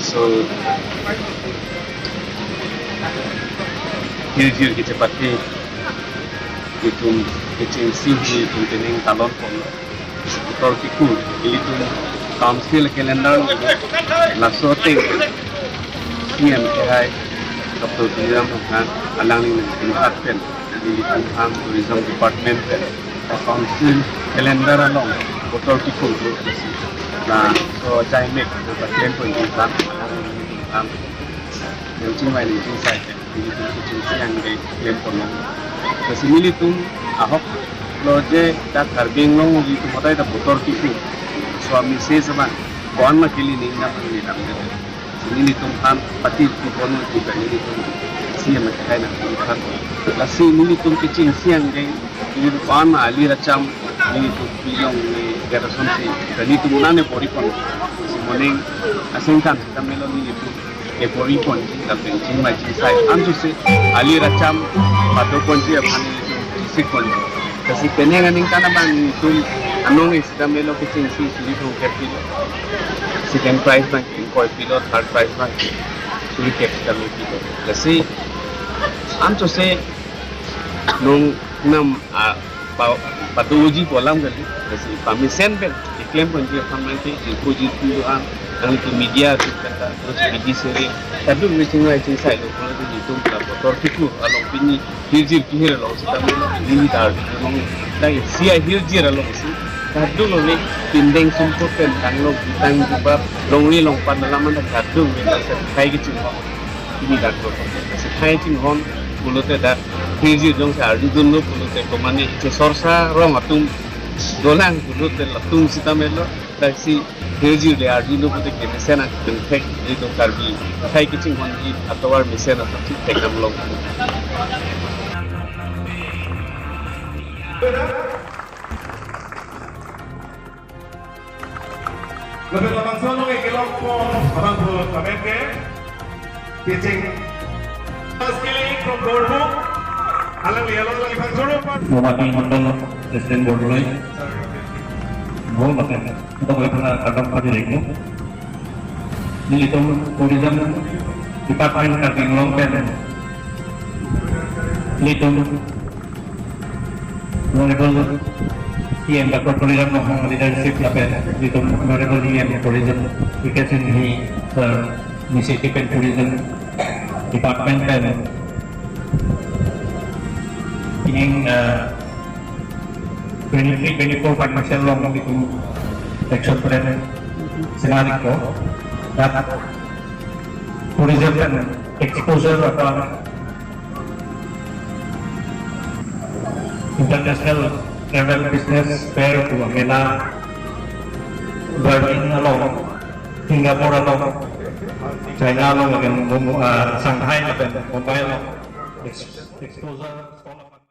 So hirjir ke chepate itu agensi itu tening talon pun motor tiku itu council calendar Langso ting siam kehai Dr. Tuliram kan alang ni department di tourism department council calendar along motor tiku nah so jai mek department pun kan yang cuma ini saya itu yang di lempon kasi militum ahok loje dak karbing long itu motai da motor tiku suami saya sama kawan makili ning na pangilitam militum kan pati tipon itu kan militum siam kai na kan kasi militum kecing siang dai itu kawan ali racam militum pilong ni gerason si dan itu nane poripon simoning asingkan kamelo militum kebipon tapi cuma saya antu se ali racam pada kunci apa ni sikon kasi penengan ning kana bang itu anong isda melo kecing si suri thong keti second prize bang koi pilo third prize bang suri keti kami pilo kasi antu se nung nam patu uji polam kasi pamisen ben iklim kunci apa nanti uji tujuan ang itu media kita terus media sering tapi mungkin macam saya kalau itu itu motor tiku along pini hirjir kehir along kita ini tar lagi sia hirjir along si kadu lo ni pindeng sumput kan tanglo tang juga longli long padalaman kadu memang kai gitu ini tar lo kai cinghon bulute dah hirjir dong saya di dulu bulute komani cesorsa rong atung dolang bulute latung kita melo taksi hirjir de arjino pute ke mesena tek itu karbi kai kicing honji atawar mesena tapi tekam long Lebih langsung ke kelompok orang pun kami kicing sekali from Boardbook alang lihat lagi pancuru Bupati Mandal Presiden Boardbook वो बताएं तो कोई अपना कदम पर देखो ये तो tourism department का लोग पे ये तो ऑनरेबल सीएम डॉक्टर टूरिज्म हम लीडरशिप पे ये तो honourable CM tourism vacation he initiative and tourism department पे ini 23-24 financial long itu action plan scenario dan tourism dan exposure atau international travel business fair itu mena Berlin along Singapura along China along Shanghai dan Mumbai along exposure